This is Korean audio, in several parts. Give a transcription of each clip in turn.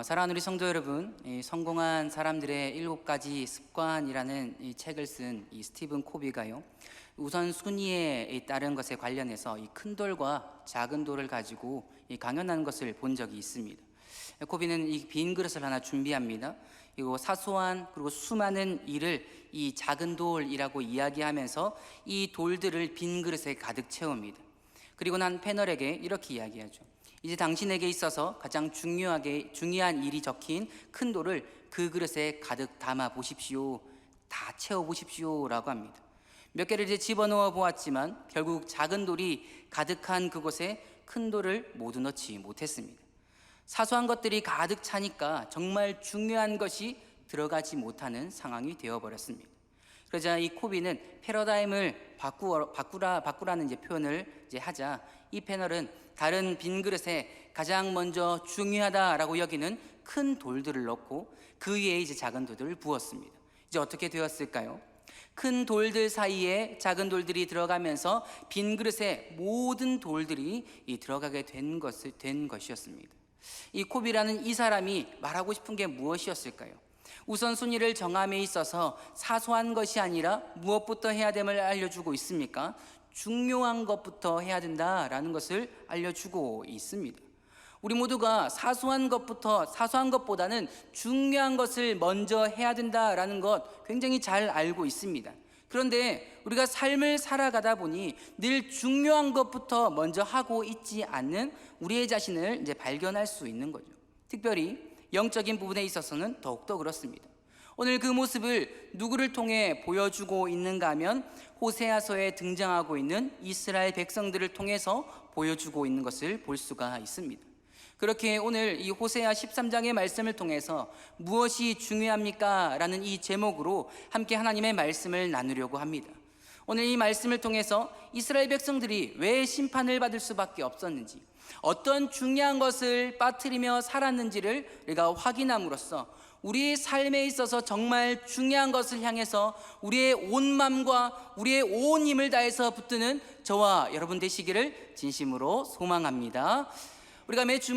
사랑하는 우리 성도 여러분, 이 성공한 사람들의 7가지 습관이라는 이 책을 쓴 이 스티븐 코비가요, 우선순위에 따른 것에 관련해서 이 큰 돌과 작은 돌을 가지고 이 강연하는 것을 본 적이 있습니다. 코비는 이 빈 그릇을 하나 준비합니다. 그리고 사소한 그리고 수많은 일을 이 작은 돌이라고 이야기하면서 이 돌들을 빈 그릇에 가득 채웁니다. 그리고 난 패널에게 이렇게 이야기하죠. 이제 당신에게 있어서 가장 중요한 일이 적힌 큰 돌을 그 그릇에 가득 담아 보십시오. 다 채워 보십시오 라고 합니다. 몇 개를 이제 집어넣어 보았지만 결국 작은 돌이 가득한 그곳에 큰 돌을 모두 넣지 못했습니다. 사소한 것들이 가득 차니까 정말 중요한 것이 들어가지 못하는 상황이 되어버렸습니다. 그러자 이 코비는 패러다임을 바꾸라는 이제 표현을 이제 하자, 이 패널은 다른 빈 그릇에 가장 먼저 중요하다라고 여기는 큰 돌들을 넣고 그 위에 이제 작은 돌들을 부었습니다. 이제 어떻게 되었을까요? 큰 돌들 사이에 작은 돌들이 들어가면서 빈 그릇에 모든 돌들이 들어가게 된 것이었습니다. 이 코비라는 이 사람이 말하고 싶은 게 무엇이었을까요? 우선순위를 정함에 있어서 사소한 것이 아니라 무엇부터 해야 됨을 알려주고 있습니까? 중요한 것부터 해야 된다라는 것을 알려주고 있습니다. 우리 모두가 사소한 것보다는 중요한 것을 먼저 해야 된다라는 것 굉장히 잘 알고 있습니다. 그런데 우리가 삶을 살아가다 보니 늘 중요한 것부터 먼저 하고 있지 않는 우리의 자신을 이제 발견할 수 있는 거죠. 특별히 영적인 부분에 있어서는 더욱더 그렇습니다. 오늘 그 모습을 누구를 통해 보여주고 있는가 하면 호세아서에 등장하고 있는 이스라엘 백성들을 통해서 보여주고 있는 것을 볼 수가 있습니다. 그렇게 오늘 이 호세아 13장의 말씀을 통해서 무엇이 중요합니까? 라는 이 제목으로 함께 하나님의 말씀을 나누려고 합니다. 오늘 이 말씀을 통해서 이스라엘 백성들이 왜 심판을 받을 수밖에 없었는지, 어떤 중요한 것을 빠뜨리며 살았는지를 우리가 확인함으로써 우리의 삶에 있어서 정말 중요한 것을 향해서 우리의 온 마음과 우리의 온 힘을 다해서 붙드는 저와 여러분 되시기를 진심으로 소망합니다. 우리가 매주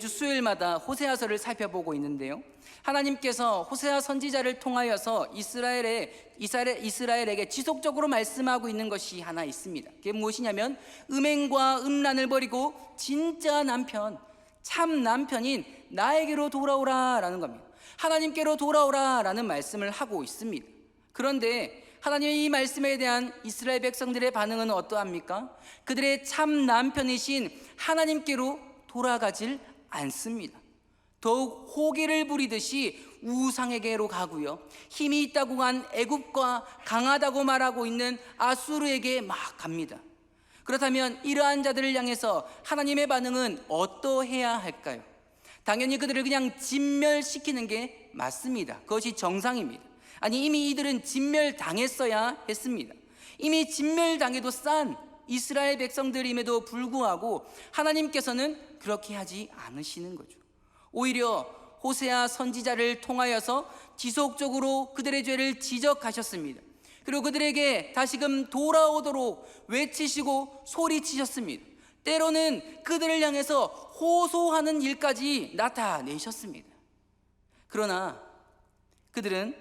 수요일마다 호세아서를 살펴보고 있는데요, 하나님께서 호세아 선지자를 통하여서 이스라엘에게 지속적으로 말씀하고 있는 것이 하나 있습니다. 그게 무엇이냐면 음행과 음란을 버리고 진짜 남편, 참 남편인 나에게로 돌아오라라는 겁니다. 하나님께로 돌아오라라는 말씀을 하고 있습니다. 그런데 하나님의 이 말씀에 대한 이스라엘 백성들의 반응은 어떠합니까? 그들의 참 남편이신 하나님께로 돌아가질 않습니다. 더욱 호기를 부리듯이 우상에게로 가고요, 힘이 있다고 한 애굽과 강하다고 말하고 있는 아수르에게 막 갑니다. 그렇다면 이러한 자들을 향해서 하나님의 반응은 어떠해야 할까요? 당연히 그들을 그냥 진멸시키는 게 맞습니다. 그것이 정상입니다. 아니, 이미 이들은 진멸당했어야 했습니다. 이미 진멸당해도 싼 이스라엘 백성들임에도 불구하고 하나님께서는 그렇게 하지 않으시는 거죠. 오히려 호세아 선지자를 통하여서 지속적으로 그들의 죄를 지적하셨습니다. 그리고 그들에게 다시금 돌아오도록 외치시고 소리치셨습니다. 때로는 그들을 향해서 호소하는 일까지 나타내셨습니다. 그러나 그들은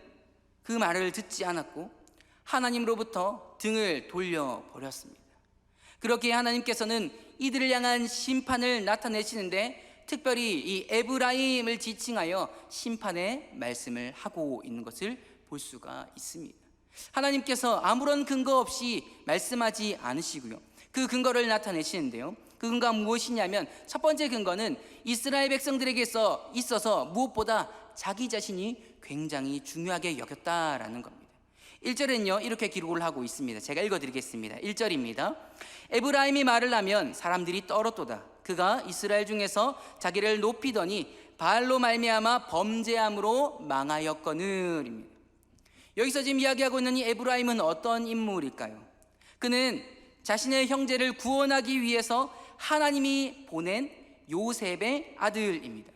그 말을 듣지 않았고 하나님으로부터 등을 돌려버렸습니다. 그렇게 하나님께서는 이들을 향한 심판을 나타내시는데 특별히 이 에브라임을 지칭하여 심판의 말씀을 하고 있는 것을 볼 수가 있습니다. 하나님께서 아무런 근거 없이 말씀하지 않으시고요, 그 근거를 나타내시는데요, 그 근거가 무엇이냐면 첫 번째 근거는 이스라엘 백성들에게 있어서 무엇보다 자기 자신이 굉장히 중요하게 여겼다라는 겁니다. 1절에는요 이렇게 기록을 하고 있습니다. 제가 읽어드리겠습니다. 1절입니다. 에브라임이 말을 하면 사람들이 떨었도다. 그가 이스라엘 중에서 자기를 높이더니 바알로 말미암아 범죄함으로 망하였거늘입니다. 여기서 지금 이야기하고 있는 이 에브라임은 어떤 인물일까요? 그는 자신의 형제를 구원하기 위해서 하나님이 보낸 요셉의 아들입니다.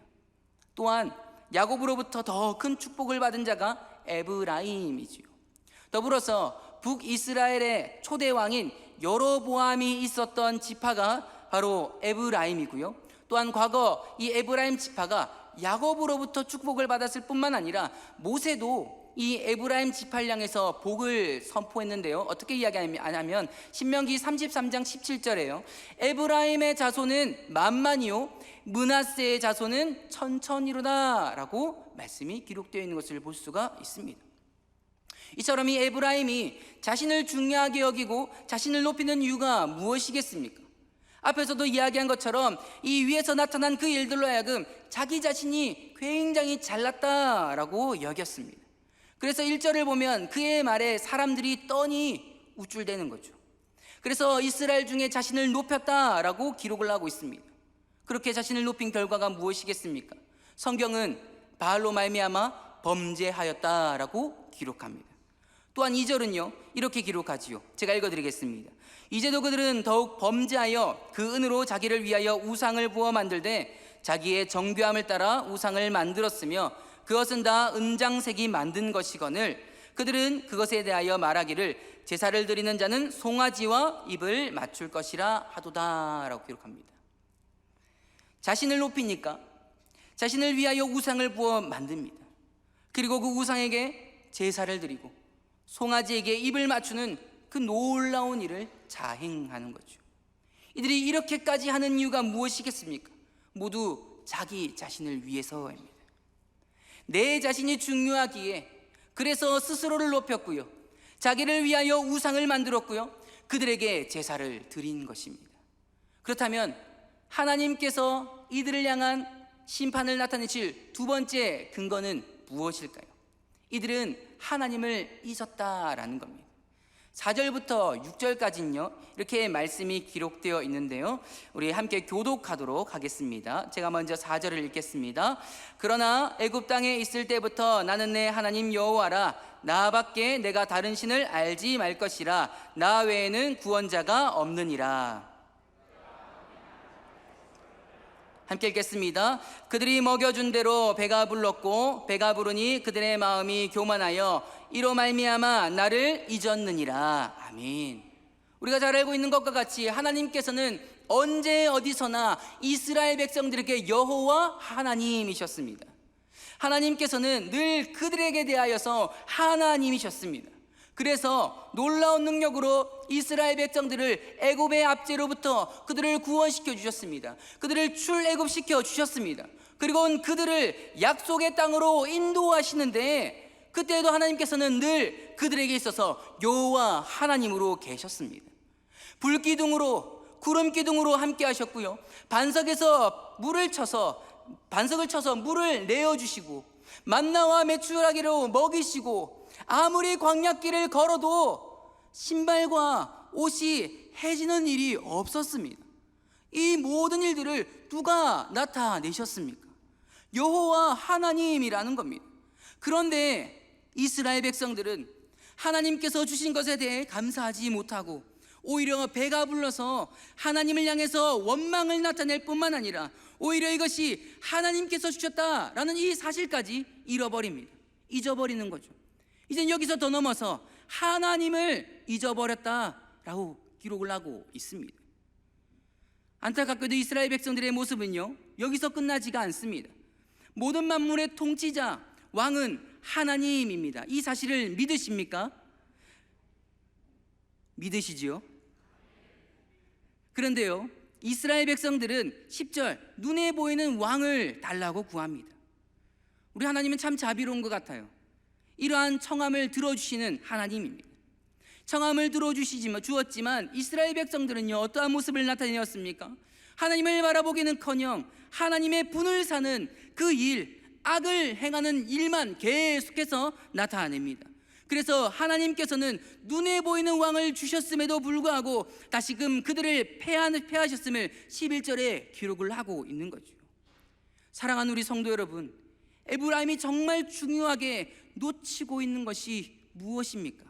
또한 야곱으로부터 더 큰 축복을 받은 자가 에브라임이지요. 더불어서 북이스라엘의 초대 왕인 여로보암이 있었던 지파가 바로 에브라임이고요, 또한 과거 이 에브라임 지파가 야곱으로부터 축복을 받았을 뿐만 아니라 모세도 이 에브라임 지파를 향해서 복을 선포했는데요. 어떻게 이야기하냐면 신명기 33장 17절에요. 에브라임의 자손은 만만이요 므낫세의 자손은 천천이로다 라고 말씀이 기록되어 있는 것을 볼 수가 있습니다. 이처럼 이 에브라임이 자신을 중요하게 여기고 자신을 높이는 이유가 무엇이겠습니까? 앞에서도 이야기한 것처럼 이 위에서 나타난 그 일들로 하여금 자기 자신이 굉장히 잘났다라고 여겼습니다. 그래서 1절을 보면 그의 말에 사람들이 떠니 우쭐대는 거죠. 그래서 이스라엘 중에 자신을 높였다라고 기록을 하고 있습니다. 그렇게 자신을 높인 결과가 무엇이겠습니까? 성경은 바알로 말미암아 범죄하였다라고 기록합니다. 또한 2절은요 이렇게 기록하지요. 제가 읽어드리겠습니다. 이제도 그들은 더욱 범죄하여 그 은으로 자기를 위하여 우상을 부어 만들되 자기의 정교함을 따라 우상을 만들었으며 그것은 다 은장색이 만든 것이거늘 그들은 그것에 대하여 말하기를 제사를 드리는 자는 송아지와 입을 맞출 것이라 하도다 라고 기록합니다. 자신을 높이니까 자신을 위하여 우상을 부어 만듭니다. 그리고 그 우상에게 제사를 드리고 송아지에게 입을 맞추는 그 놀라운 일을 자행하는 거죠. 이들이 이렇게까지 하는 이유가 무엇이겠습니까? 모두 자기 자신을 위해서입니다. 내 자신이 중요하기에 그래서 스스로를 높였고요, 자기를 위하여 우상을 만들었고요, 그들에게 제사를 드린 것입니다. 그렇다면 하나님께서 이들을 향한 심판을 나타내실 두 번째 근거는 무엇일까요? 이들은 하나님을 잊었다라는 겁니다. 4절부터 6절까지는요 이렇게 말씀이 기록되어 있는데요, 우리 함께 교독하도록 하겠습니다. 제가 먼저 4절을 읽겠습니다. 그러나 애굽 땅에 있을 때부터 나는 내 하나님 여호와라. 나밖에 내가 다른 신을 알지 말 것이라. 나 외에는 구원자가 없느니라. 함께 읽겠습니다. 그들이 먹여준 대로 배가 불렀고 배가 부르니 그들의 마음이 교만하여 이로 말미암아 나를 잊었느니라. 아멘. 우리가 잘 알고 있는 것과 같이 하나님께서는 언제 어디서나 이스라엘 백성들에게 여호와 하나님이셨습니다. 하나님께서는 늘 그들에게 대하여서 하나님이셨습니다. 그래서 놀라운 능력으로 이스라엘 백성들을 애굽의 압제로부터 그들을 구원시켜 주셨습니다. 그들을 출애굽시켜 주셨습니다. 그리고 그들을 약속의 땅으로 인도하시는데 그때에도 하나님께서는 늘 그들에게 있어서 여호와 하나님으로 계셨습니다. 불기둥으로 구름기둥으로 함께 하셨고요, 반석을 쳐서 물을 내어주시고 만나와 메추라기로 먹이시고 아무리 광야길을 걸어도 신발과 옷이 해지는 일이 없었습니다. 이 모든 일들을 누가 나타내셨습니까? 여호와 하나님이라는 겁니다. 그런데 이스라엘 백성들은 하나님께서 주신 것에 대해 감사하지 못하고 오히려 배가 불러서 하나님을 향해서 원망을 나타낼 뿐만 아니라 오히려 이것이 하나님께서 주셨다라는 이 사실까지 잊어버리는 거죠. 이젠 여기서 더 넘어서 하나님을 잊어버렸다라고 기록을 하고 있습니다. 안타깝게도 이스라엘 백성들의 모습은요 여기서 끝나지가 않습니다. 모든 만물의 통치자 왕은 하나님입니다. 이 사실을 믿으십니까? 믿으시지요? 그런데요 이스라엘 백성들은 10절 눈에 보이는 왕을 달라고 구합니다. 우리 하나님은 참 자비로운 것 같아요. 이러한 청함을 들어주시는 하나님입니다. 청함을 주었지만 이스라엘 백성들은요 어떠한 모습을 나타내었습니까? 하나님을 바라보기는커녕 하나님의 분을 사는 그 일, 악을 행하는 일만 계속해서 나타냅니다. 그래서 하나님께서는 눈에 보이는 왕을 주셨음에도 불구하고 다시금 그들을 패하셨음을 11절에 기록을 하고 있는 거죠. 사랑하는 우리 성도 여러분, 에브라임이 정말 중요하게 놓치고 있는 것이 무엇입니까?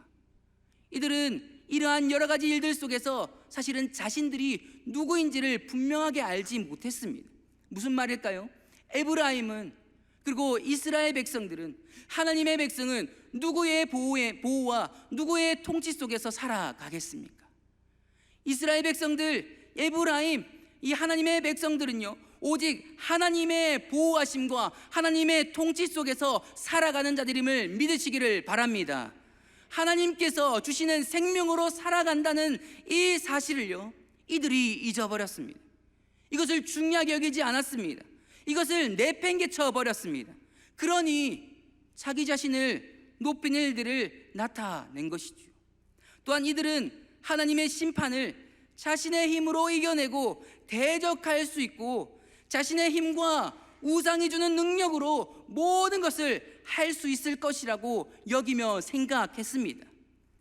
이들은 이러한 여러 가지 일들 속에서 사실은 자신들이 누구인지를 분명하게 알지 못했습니다. 무슨 말일까요? 에브라임은 그리고 이스라엘 백성들은, 하나님의 백성은 누구의 보호와 누구의 통치 속에서 살아가겠습니까? 이스라엘 백성들, 에브라임, 이 하나님의 백성들은요 오직 하나님의 보호하심과 하나님의 통치 속에서 살아가는 자들임을 믿으시기를 바랍니다. 하나님께서 주시는 생명으로 살아간다는 이 사실을요, 이들이 잊어버렸습니다. 이것을 중요하게 여기지 않았습니다. 이것을 내팽개쳐 버렸습니다. 그러니 자기 자신을 높이는 일들을 나타낸 것이죠. 또한 이들은 하나님의 심판을 자신의 힘으로 이겨내고 대적할 수 있고 자신의 힘과 우상이 주는 능력으로 모든 것을 할 수 있을 것이라고 여기며 생각했습니다.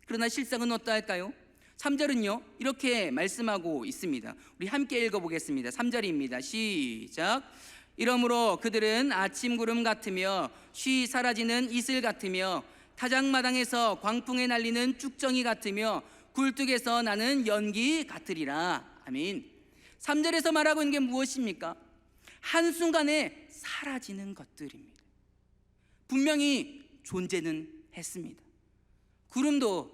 그러나 실상은 어떠할까요? 3절은요 이렇게 말씀하고 있습니다. 우리 함께 읽어보겠습니다. 3절입니다. 시작. 이러므로 그들은 아침 구름 같으며 쉬 사라지는 이슬 같으며 타작마당에서 광풍에 날리는 쭉정이 같으며 굴뚝에서 나는 연기 같으리라. 아멘. 3절에서 말하고 있는 게 무엇입니까? 한순간에 사라지는 것들입니다. 분명히 존재는 했습니다. 구름도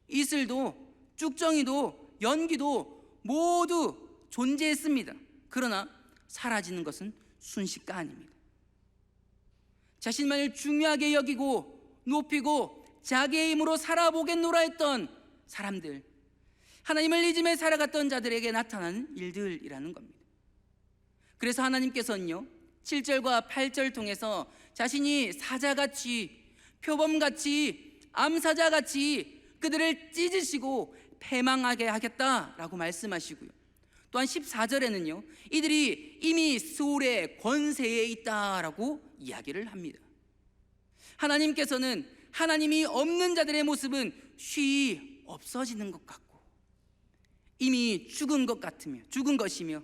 이슬도 쭉정이도 연기도 모두 존재했습니다. 그러나 사라지는 것은 순식간입니다. 자신만을 중요하게 여기고 높이고 자기의 힘으로 살아보겠노라 했던 사람들, 하나님을 잊으며 살아갔던 자들에게 나타나는 일들이라는 겁니다. 그래서 하나님께서는요 7절과 8절 통해서 자신이 사자같이 표범같이 암사자같이 그들을 찢으시고 패망하게 하겠다라고 말씀하시고요, 또한 14절에는요 이들이 이미 스올의 권세에 있다라고 이야기를 합니다. 하나님께서는 하나님이 없는 자들의 모습은 쉬이 없어지는 것 같고 이미 죽은 것 같으며 죽은 것이며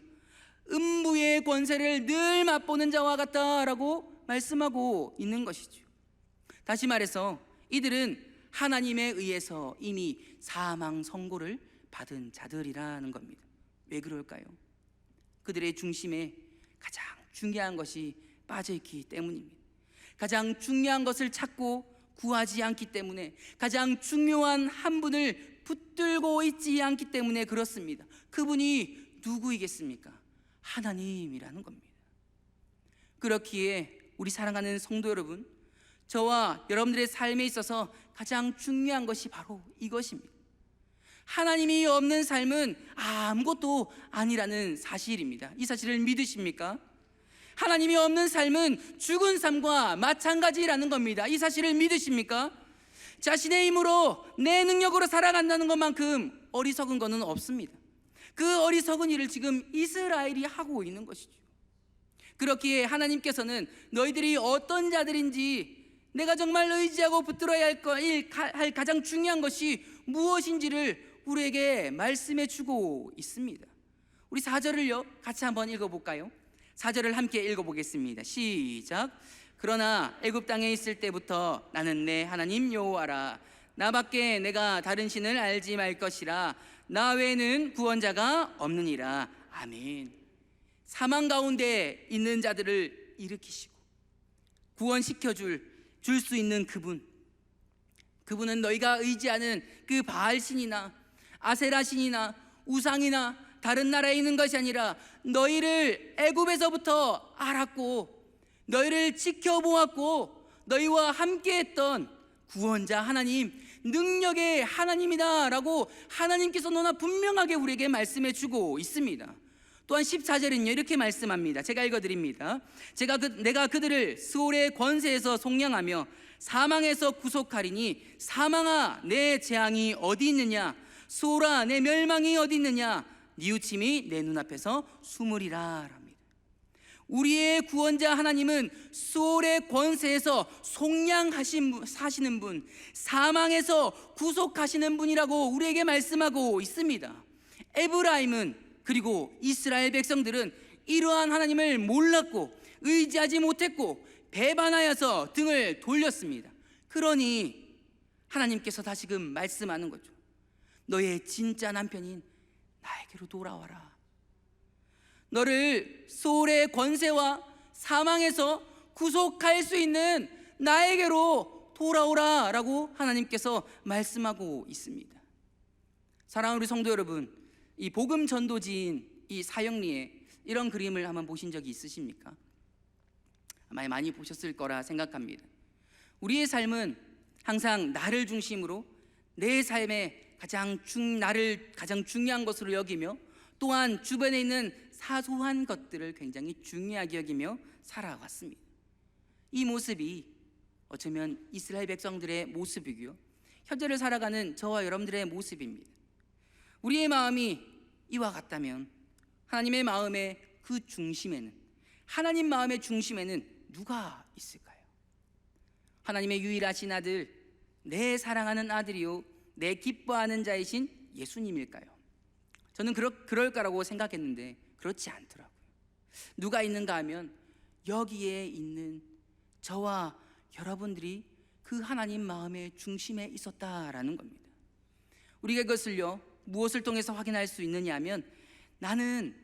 음부의 권세를 늘 맛보는 자와 같다라고 말씀하고 있는 것이죠. 다시 말해서 이들은 하나님에 의해서 이미 사망 선고를 받은 자들이라는 겁니다. 왜 그럴까요? 그들의 중심에 가장 중요한 것이 빠져있기 때문입니다. 가장 중요한 것을 찾고 구하지 않기 때문에, 가장 중요한 한 분을 붙들고 있지 않기 때문에 그렇습니다. 그분이 누구이겠습니까? 하나님이라는 겁니다. 그렇기에 우리 사랑하는 성도 여러분, 저와 여러분들의 삶에 있어서 가장 중요한 것이 바로 이것입니다. 하나님이 없는 삶은 아무것도 아니라는 사실입니다. 이 사실을 믿으십니까? 하나님이 없는 삶은 죽은 삶과 마찬가지라는 겁니다. 이 사실을 믿으십니까? 자신의 힘으로 내 능력으로 살아간다는 것만큼 어리석은 것은 없습니다. 그 어리석은 일을 지금 이스라엘이 하고 있는 것이죠. 그렇기에 하나님께서는 너희들이 어떤 자들인지, 내가 정말 의지하고 붙들어야 할 가장 중요한 것이 무엇인지를 우리에게 말씀해 주고 있습니다. 우리 4절을요 같이 한번 읽어볼까요? 4절을 함께 읽어보겠습니다. 시작. 그러나 애굽 땅에 있을 때부터 나는 내 하나님 여호와라. 나밖에 내가 다른 신을 알지 말 것이라. 나 외에는 구원자가 없느니라. 아멘. 사망 가운데 있는 자들을 일으키시고 구원시켜 줄 수 있는 그분은 너희가 의지하는 그 바알 신이나 아세라 신이나 우상이나 다른 나라에 있는 것이 아니라 너희를 애굽에서부터 알았고 너희를 지켜보았고 너희와 함께했던 구원자 하나님, 능력의 하나님이다 라고 하나님께서 너나 분명하게 우리에게 말씀해 주고 있습니다. 또한 14절은요 이렇게 말씀합니다. 제가 읽어드립니다. 내가 그들을 스올의 권세에서 속량하며 사망에서 구속하리니 사망아 내 재앙이 어디 있느냐, 스올아 내 멸망이 어디 있느냐, 뉘우침이 내 눈앞에서 숨으리라 합니다. 우리의 구원자 하나님은 스올의 권세에서 속량하시는 분, 사망에서 구속하시는 분이라고 우리에게 말씀하고 있습니다. 에브라임은, 그리고 이스라엘 백성들은 이러한 하나님을 몰랐고 의지하지 못했고 배반하여서 등을 돌렸습니다. 그러니 하나님께서 다시금 말씀하는 거죠. 너의 진짜 남편인 나에게로 돌아와라. 너를 소울의 권세와 사망에서 구속할 수 있는 나에게로 돌아오라 라고 하나님께서 말씀하고 있습니다. 사랑하는 우리 성도 여러분, 이 복음 전도지인 이 사형리에 이런 그림을 한번 보신 적이 있으십니까? 아마 많이 보셨을 거라 생각합니다. 우리의 삶은 항상 나를 중심으로 내 삶에 나를 가장 중요한 것으로 여기며 또한 주변에 있는 사소한 것들을 굉장히 중요하게 여기며 살아왔습니다. 이 모습이 어쩌면 이스라엘 백성들의 모습이고요, 현재를 살아가는 저와 여러분들의 모습입니다. 우리의 마음이 이와 같다면 하나님의 마음의 그 중심에는, 하나님 마음의 중심에는 누가 있을까요? 하나님의 유일하신 아들, 내 사랑하는 아들이요 내 기뻐하는 자이신 예수님일까요? 저는 그럴 거라고 생각했는데 그렇지 않더라고요. 누가 있는가 하면 여기에 있는 저와 여러분들이 그 하나님 마음의 중심에 있었다라는 겁니다. 우리가 이것을요 무엇을 통해서 확인할 수 있느냐 하면, 나는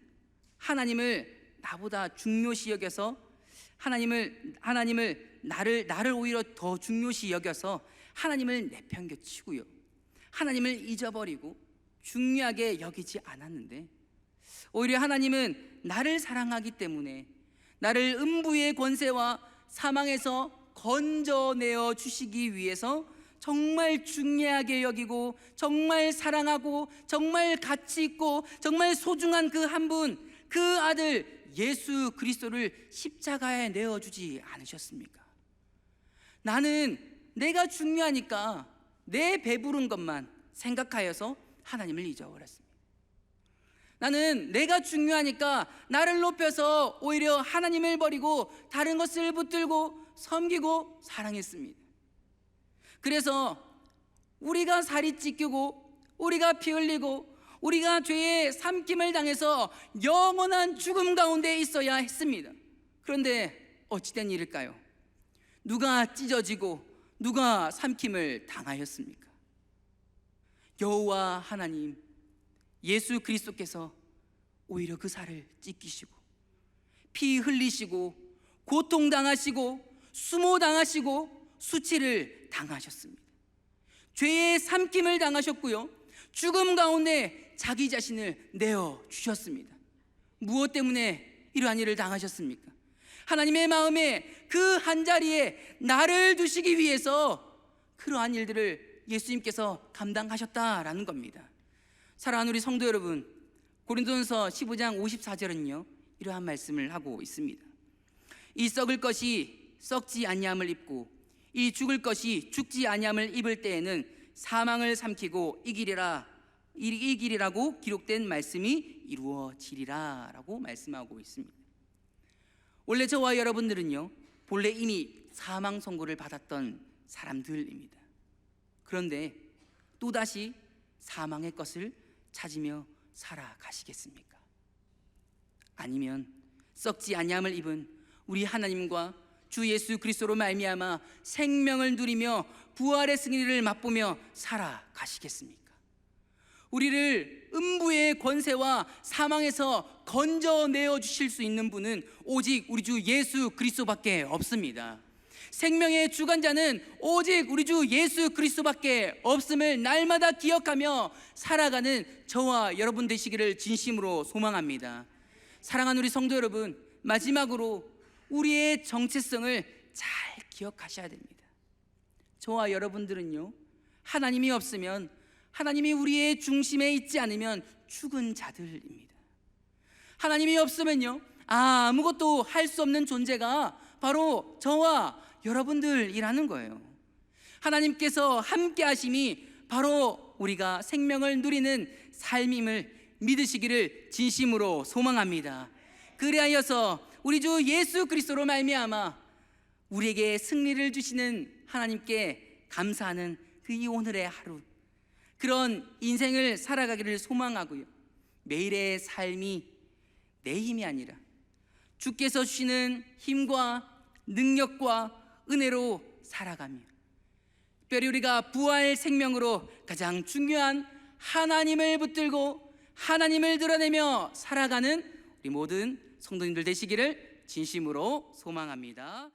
하나님을 나보다 중요시 여겨서 나를 오히려 더 중요시 여겨서 하나님을 내팽개치고요, 하나님을 잊어버리고 중요하게 여기지 않았는데, 오히려 하나님은 나를 사랑하기 때문에 나를 음부의 권세와 사망에서 건져내어 주시기 위해서 정말 중요하게 여기고 정말 사랑하고 정말 가치 있고 정말 소중한 그 한 분, 그 아들 예수 그리스도를 십자가에 내어주지 않으셨습니까? 나는 내가 중요하니까 내 배부른 것만 생각하여서 하나님을 잊어버렸습니다. 나는 내가 중요하니까 나를 높여서 오히려 하나님을 버리고 다른 것을 붙들고 섬기고 사랑했습니다. 그래서 우리가 살이 찢기고 우리가 피 흘리고 우리가 죄의 삼킴을 당해서 영원한 죽음 가운데 있어야 했습니다. 그런데 어찌된 일일까요? 누가 찢어지고 누가 삼킴을 당하였습니까? 여호와 하나님 예수 그리스도께서 오히려 그 살을 찢기시고 피 흘리시고 고통당하시고 수모당하시고 수치를 당하셨습니다. 죄의 삼킴을 당하셨고요, 죽음 가운데 자기 자신을 내어주셨습니다. 무엇 때문에 이러한 일을 당하셨습니까? 하나님의 마음에 그 한자리에 나를 두시기 위해서 그러한 일들을 예수님께서 감당하셨다라는 겁니다. 사랑하는 우리 성도 여러분, 고린도전서 15장 54절은요 이러한 말씀을 하고 있습니다. 이 썩을 것이 썩지 아니함을 입고 이 죽을 것이 죽지 아니함을 입을 때에는 사망을 삼키고 이기리라고 기록된 말씀이 이루어지리라 라고 말씀하고 있습니다. 원래 저와 여러분들은요 본래 이미 사망 선고를 받았던 사람들입니다. 그런데 또다시 사망의 것을 찾으며 살아가시겠습니까? 아니면 썩지 아니함을 입은 우리 하나님과 주 예수 그리스도로 말미암아 생명을 누리며 부활의 승리를 맛보며 살아가시겠습니까? 우리를 음부의 권세와 사망에서 건져내어 주실 수 있는 분은 오직 우리 주 예수 그리스도밖에 없습니다. 생명의 주관자는 오직 우리 주 예수 그리스도밖에 없음을 날마다 기억하며 살아가는 저와 여러분 되시기를 진심으로 소망합니다. 사랑하는 우리 성도 여러분, 마지막으로 우리의 정체성을 잘 기억하셔야 됩니다. 저와 여러분들은요 하나님이 없으면, 하나님이 우리의 중심에 있지 않으면 죽은 자들입니다. 하나님이 없으면요 아무것도 할 수 없는 존재가 바로 저와 여러분들이라는 거예요. 하나님께서 함께 하심이 바로 우리가 생명을 누리는 삶임을 믿으시기를 진심으로 소망합니다. 그리하여서 우리 주 예수 그리스도로 말미암아 우리에게 승리를 주시는 하나님께 감사하는 그 이 오늘의 하루, 그런 인생을 살아가기를 소망하고요, 매일의 삶이 내 힘이 아니라 주께서 주시는 힘과 능력과 은혜로 살아가며 특별히 우리가 부활 생명으로 가장 중요한 하나님을 붙들고 하나님을 드러내며 살아가는 우리 모든 성도님들 되시기를 진심으로 소망합니다.